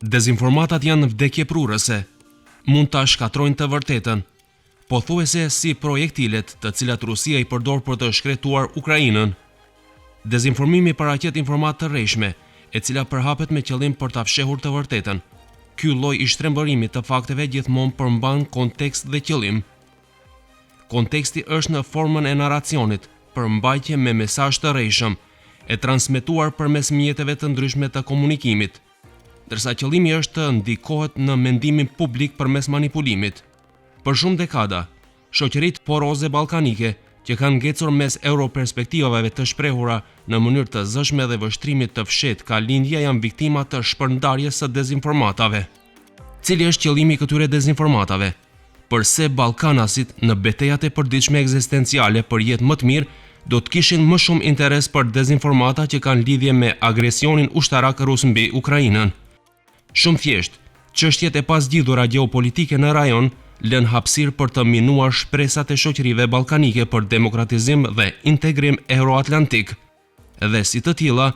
Dezinformatat janë vdekjeprurëse, mund ta shkatrojnë të vërtetën, pothuajse si projektilet të cilat Rusia i përdor për të shkretuar Ukrainën. Dezinformimi paraqet informatë të rrejshme, e cila përhapet me qëllim për ta fshehur të vërtetën. Ky lloj i shtrembërimit të fakteve gjithmonë përmban kontekst dhe qëllim. Konteksti është në formën e narracionit, përmbajtje me mesazh të rrejshëm, e transmetuar përmes mjeteve të ndryshme të komunikimit, ndërsa qëllimi është të ndikohet në mendimin publik përmes manipulimit. Për shumë dekada, shoqëritë poroze ballkanike që kanë ngecur mes europerspektivave të shprehura në mënyrë të zëshme dhe vështrimit të fshehtë ka lindja janë viktima të shpërndarjes së dezinformatave. Cili është qëllimi i këtyre dezinformatave? Përse ballkanasit në betejat e përditshme ekzistenciale për jetë më të mirë do të kishin më shumë interes për dezinformata që kanë lidhje me agresionin ushtarak rus mbi Ukrainën. Shumë thjesht, çështjet e pasgjidhura gjeopolitike në rajon lën hapësirë për të minuar shpresat e shoqërive ballkanike për demokratizim dhe integrim euroatlantik, dhe si të tilla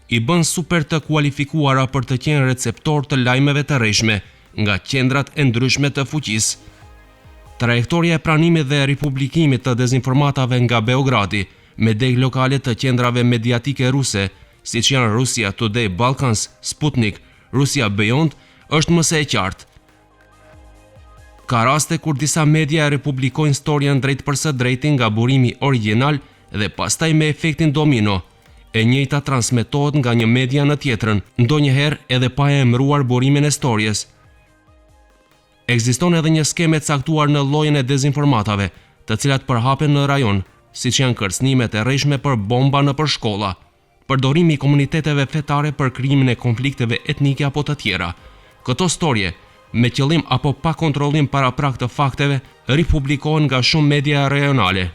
i bën super të kualifikuara për të qenë receptor të lajmeve të rrejshme nga qendrat e ndryshme të fuqisë. Trajektoria e pranimit dhe republikimit të dezinformatave nga Beogradi me deg lokale të qendrave mediatike ruse, siç janë Russia Today Balkans, Sputnik, Russia Beyond, është më së e qartë. Ka raste kur disa media republikojnë historian drejt për së drejti nga burimi origjinal dhe pastaj me efektin domino. E njëjta transmetohet nga një media në tjetrën, ndonjëherë edhe pa e emëruar burimin e historisë. Ekziston edhe një skemë e caktuar në llojin e dezinformatave, të cilat përhapen në rajon, siç janë kërcënimet e rrejshme për bomba nëpër shkolla, përdorimi i komuniteteve fetare për krijimin e konflikteve etnike apo të tjera. Këto storje, me qëllim apo pa kontrollim paraprak të fakteve, ripublikohen nga shumë media rajonale.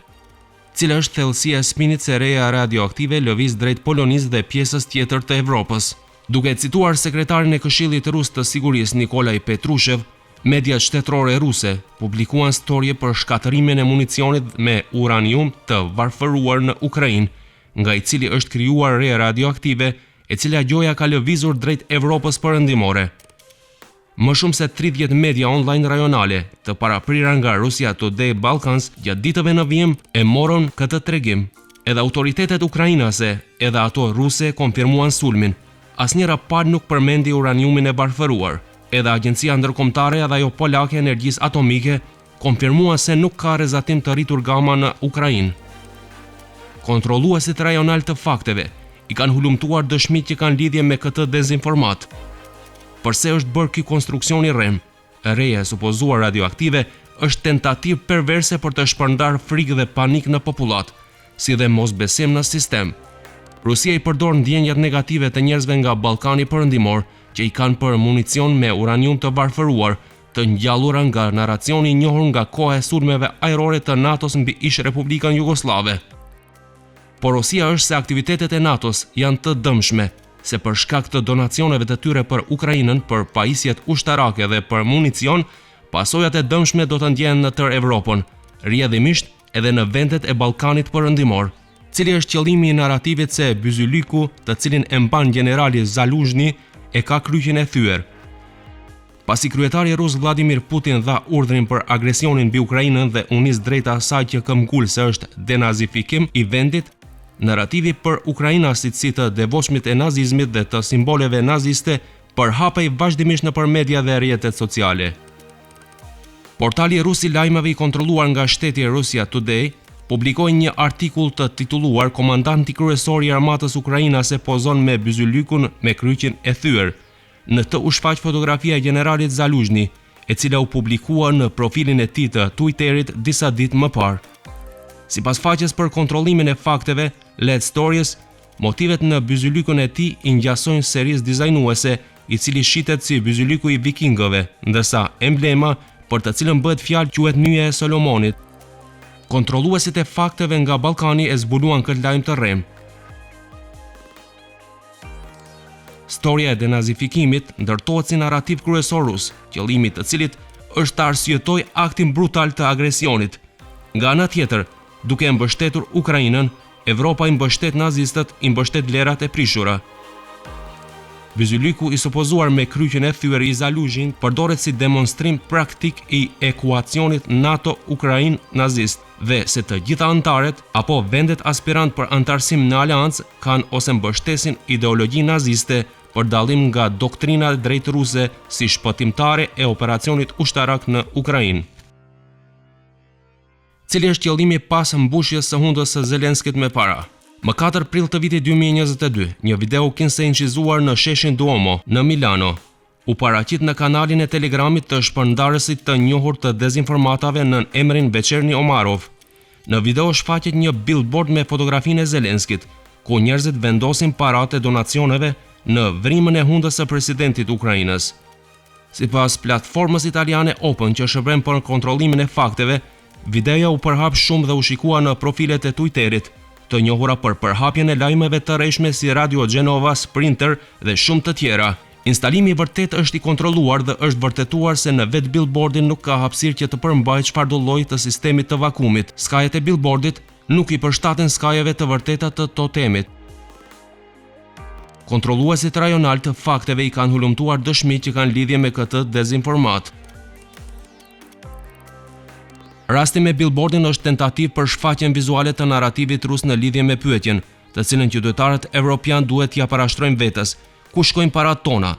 Cila është thellësia e spinit se reja radioaktive lëviz drejt Polonisë dhe pjesës tjetër të Evropës? Duke cituar sekretarin e Këshillit Rus të Sigurisë Nikolaj Petrushev, mediat shtetërore ruse publikuan storje për shkatërimin e municionit me uranium të varfëruar në Ukrainë, nga i cili është krijuar re radioaktive, e cila gjoja ka lëvizur drejt Evropës perëndimore. Më shumë se 30 media online rajonale të paraprirura nga Russia Today Balkans gjatë ditëve në vijim e morën këtë tregim. Edhe autoritetet ukrainase, edhe ato ruse konfirmuan sulmin. Asnjëra palë nuk përmendi uraniumin e varfëruar. Edhe Agjencia Ndërkombëtare dhe ajo polake e energjisë atomike konfirmua se nuk ka rrezatim të rritur gama në Ukrainë. Kontrolluesit rajonal të fakteve i kanë hulumtuar dëshmitë që kanë lidhje me këtë dezinformat. Përse është bërë ky konstruksion i rrem? Reja e supozuar radioaktive është tentativë perverse për të shpërndarë frikë dhe panik në popullat, si dhe mosbesim në sistem. Rusia i përdor ndjenjat negative të njerëzve nga Ballkani perëndimor që i kanë për municion me uranium të varfëruar, të ngjallura nga narracioni i njohur nga koha e sulmeve ajrore të NATO-s mbi ish Republikën Jugoslave. Porosia është se aktivitetet e NATO-s janë të dëmshme, se për shkak të donacioneve të tyre për Ukrainën, për pajisjet ushtarake dhe për municion, pasojat e dëmshme do të ndjehen në tërë Evropën, rrjedhimisht edhe në vendet e Ballkanit perëndimor. Cili është qëllimi i narrativit se Byzylyku, të cilin e mban generali Zaluzhny, e ka kryqin e thyer? Pasi kryetari rus Vladimir Putin dha urdhrin për agresionin mbi Ukrainën dhe u nis drejta asaj që këmbgulse është denazifikim i vendit, narrativi për ukrainasit si të devotshmit e nazizmit dhe të simboleve naziste përhapej vazhdimisht nëpër media dhe rrjetet sociale. Portali rus i lajmeve i kontrolluar nga shteti Russia Today publikoi një artikull të titulluar "Komandanti kryesor i armatës ukrainase pozon me Byzylykun me kryqin e thyer". Në të u shfaq fotografia e generalit Zaluzhny, e cila u publikua në profilin e tij të Twitterit disa ditë më parë. Sipas faqes për kontrollimin e fakteve, Let Stories, motivet në Byzylykun e tij i ngjasojnë serisë dizajnuese, i cili shitet si Byzylyku i vikingëve, ndërsa emblema për të cilën bëhet fjalë quhet Nyja e Solomonit. Kontrolluesit e fakteve nga Ballkani e zbuluan këtë lajm të rrem. Storia e denazifikimit ndërtohet si narrativ kryesor rus, qëllimi i të cilit është të arsyetojë aktin brutal të agresionit. Nga ana tjetër, duke mbështetur Ukrainën, Evropa i mbështet nazistët, i mbështet vlerat e prishura. Vyzyliku i supozuar me kryqjen e thyer i Zaluzhin përdoret si demonstrim praktik i ekuacionit NATO-Ukrainë nazist dhe se të gjitha anëtarët apo vendet aspirant për antarësim në aleancë kanë ose mbështesin ideologji naziste për dallim nga doktrina drejt ruse si shpëtimtare e operacionit ushtarak në Ukrainë. Cili është qëllimi pas mbushjes së hundës së Zelenskit me para? Më 4 prill të vitit 2022, një video kinse incizuar në sheshin Duomo në Milano u paraqit në kanalin e Telegramit të shpërndarësit të njohur të dezinformatave në emrin Veçerni Omarov. Në video shfaqet një billboard me fotografinë e Zelenskit, ku njerëzit vendosin paratë e donacioneve në vrimën e hundës së presidentit Ukrainës. Sipas platformës italiane Open që shërblen për kontrollimin e fakteve, videoja u përhap shumë dhe u shikua në profilet e Twitterit, të njohura për përhapjen e lajmeve të rreshme si Radio Genova, Sprinter dhe shumë të tjera. Instalimi vërtet është i kontrolluar dhe është vërtetuar se në vetë billboardin nuk ka hapësirë që të përmbajë çfarëdo lloj të sistemit të vakumit. Skajet e billboardit nuk i përshtaten skajeve të vërteta të totemit. Kontrolluesit rajonal të fakteve i kanë hulumtuar dëshmitë që kanë lidhje me këtë dezinformat. Rasti me billboardin është tentativë për shfaqjen vizuale të narrativit rus në lidhje me pyetjen, të cilën qytetarët evropian duhet t'ia parashtrojnë vetes, ku shkojnë paratë tona.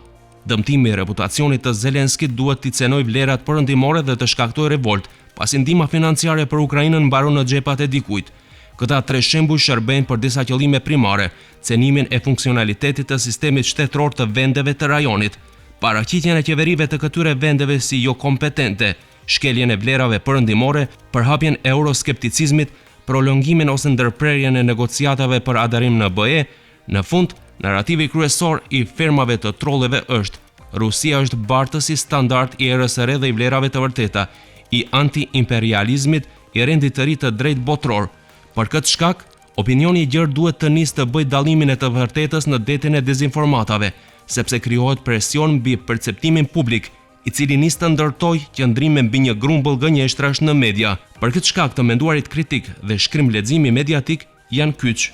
Dëmtimi i reputacionit të Zelenskit duhet t'i cenojë vlerat perëndimore dhe të shkaktojë revolt, pasi ndihma financiare për Ukrainën mbaron në xhepat e dikujt. Këta 3 shembuj shërbejnë për disa qëllime primare: cenimin e funksionalitetit të sistemit shtetëror të vendeve të rajonit, paraqitjen e qeverive të këtyre vendeve si jo kompetente, shkeljen e vlerave perëndimore, përhapjen e euroskepticizmit, prolongimin ose ndërprerjen e negociatave për adarim në BE. Në fund, narrativi kryesor i fermave të trolleve është: Rusia është bartësi standard i erës së re dhe i vlerave të vërteta, i anti-imperializmit, i rendit të ri të drejt botror. Për këtë shkak, opinioni i gjerë duhet të nisë të bëjë dallimin e të vërtetës në detin e dezinformatave, sepse krijohet presion mbi perceptimin publik, i cili nis të ndërtojë qëndrime mbi një grumbull gënjeshtrash në media. Për këtë shkak të menduarit kritik dhe shkrim leximi mediatik janë kyç.